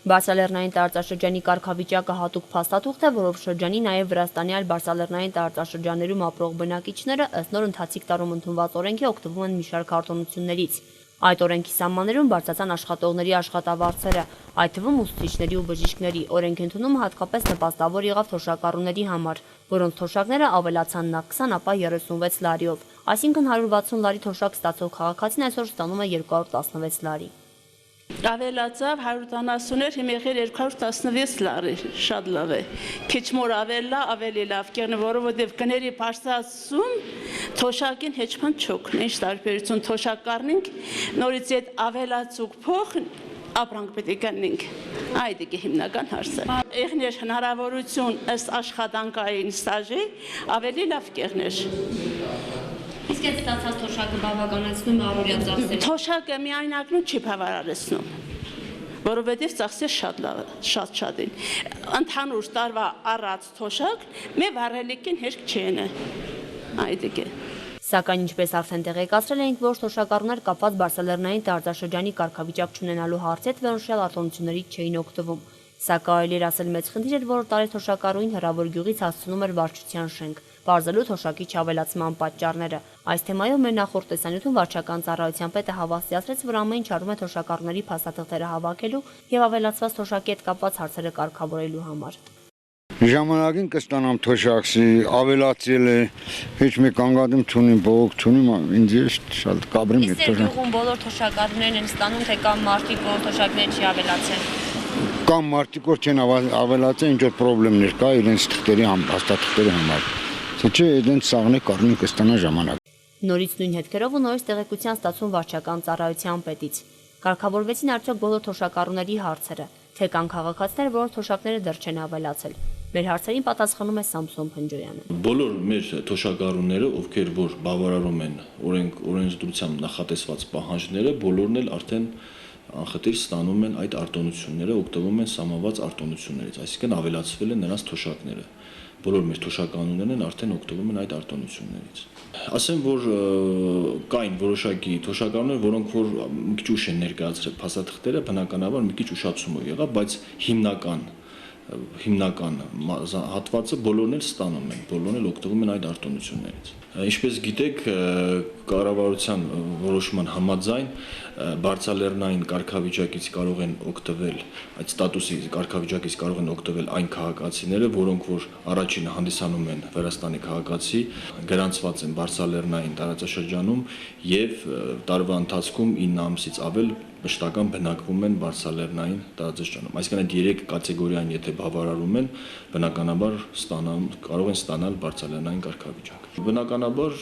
Բարսալեռնային տարածաշրջանի կարգավիճակը հատուկ փաստաթուղթ է, որով շրջանի նաև Վրաստանի այլ բարսալեռնային տարածաշրջաններում ապրող բնակիչները ըստ նոր ընթացիկ տարում ընդունված օրենքի օգտվում են մի շարք արտոնություններից։ Այդ օրենքի սահմաններում բարձրացան աշխատողների աշխատավարձերը, այդ թվում ուսուցիչների ու բժիշկների։ Օրենքի ընդունումը հատկապես նպաստավոր եղավ թոշակառուների համար, որոնց թոշակները ավելացան նախ 20, ապա 36 լարիով։ Այսինքն 160 լարի թոշակ ստացող քաղաքացին այսօր ստանում է 216 լարի։ Ավելացավ 170-եր, հիմա եղել 216 լարի, շատ լավ է։ Քիչ մոր ավելի լավ կերնը, որովհետև գների բարձրացում թոշակին հեչ բան չօգնի, ինչ տարբերություն թոշակ կառնենք, նորից այդ ավելացուկ փող ապրանք պետք է գնենք։ Այդ է հիմնական հարցը։ Եղներ հնարավորություն ըստ աշխատանքային ստաժի ավելի լավ կերներ։ Իսկ այդ ստացած թոշակը բավականացնում է առօրյա ծախսերը։ Թոշակը միայնակնում չի բավարարեցնում, որովհետև ծախսերը շատ են։ Ընդհանուր տարվա առած թոշակ մեր վարելիքին հերք չեն։ Այդ է։ Սակայն ինչպես արդեն տեղեկացրել էինք, որ թոշակառուներ կապված բարսալեռնային տարածաշրջանի կարգավիճակ չունենալու հարցերից վերոնշյալ արտոնություններից չէին օգտվում։ Սա կարելի էր ասել մեծ խնդիր էր, որ տարի թոշակառուին հեռավոր գյուղից հասցնում էր վարչության շենք, բարձելու թոշակի չավելացման պատճառները։ Այս թեմայով մեր նախորդ տեսանյութում վարչական ծառայության պետը հավաստիացրեց, որ ամեն ինչ արվում է թոշակառուների փաստաթղթերը հավաքելու եւ ավելացված թոշակի հետ կապված հարցերը կարգավորելու համար։ Ժամանակին կստանամ թոշակսի, ավելացել է, հեչ մեկ անգադում չունիմ, բողոք չունիմ, ինձ շատ կաբրեմ է թոշակ։ Իսկ գյուղում բոլոր թոշակառուներն են ստանում, թե կամ մարդիկ, որ թոշակները չի ավելացել։ Կամ մարդիկ, որ չեն ավելացել, ինչ որ խնդիրներ կա իրենց թղթերի հաստատքների համար։ Թե չէ, իրենց սաղն է կառնին կստանա ժամանակ։ Նորից նույն հետքերով ու նորից տեղեկության ստացվում վարչական ծառայության պետից։ Կարգավորվեցին արդյոք բոլոր թոշակառուների հարցերը, թե կան քաղաքացիներ, որոնց թոշակները դեռ չեն ավելացել։ Մեր հարցերին պատասխանում է Սամսոն Փնջոյանը։ Բոլոր մեր թոշակառուները, ովքեր որ բավարարում են օրենսդրությամբ նախատեսված պահանջները, բոլորն էլ արդեն անխտիր ստանում են այդ արտոնությունները, օգտվում են սահմանված արտոնություններից, այսինքն ավելացվել են նրանց թոշակները։ Բոլոր մեր թոշակառուներն են արդեն օգտվում են այդ արտոնություններից։ Ասեմ, որ կային որոշակի թոշակառուներ, որոնք որ մի քիչ ուշ են ներկայացրել փաստաթղթերը, բնականաբար մի քիչ ուշացումը եղավ, բայց հիմնական հատվածը բոլորն էլ ստանում են, բոլորն էլ օգտվում են այդ արտոնություններից։ Ինչպես գիտեք, կառավարության որոշման համաձայն բարձրալեռնային կարգավիճակից կարող են օգտվել, այդ ստատուսի կարգավիճակից կարող են օգտվել այն քաղաքացիները, որոնք որ առաջինը հանդիսանում են Վրաստանի քաղաքացի, գրանցված են բարձրալեռնային տարածաշրջանում եւ տարվա ընթացքում 9 ամսից ավել մշտական բնակվում են բարձրալեռնային տարածաշրջանում։ Այսինքն այդ 3 կատեգորիան եթե բավարարում են, բնականաբար կարող են ստանալ բարձրալեռնային կարգավիճակ։ Բնականաբար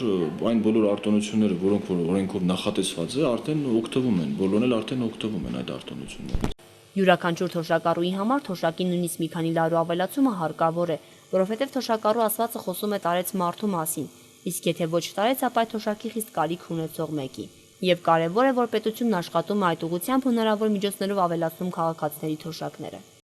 այն բոլոր արտոնությունները, որոնք որ օրենքով նախատեսված է, արդեն օգտվում են, բոլորն էլ արդեն օգտվում են այդ արտոնություններից։ Յուրաքանչյուր թոշակառուի համար թոշակի նույնիսկ մի քանի լարու ավելացումը հարկավոր է, որովհետև թոշակառու ասվածը խոսում է տարեց մարդու մասին, իսկ եթե ոչ տարեց, ապա այդ թոշակի խիստ կարիք ունեցող մեկի։ Եվ կարևոր է, որ պետությունն աշխատում է այդ ուղղությամբ հնարավոր միջոցներով ավելացնում քաղաքացիների թոշակները։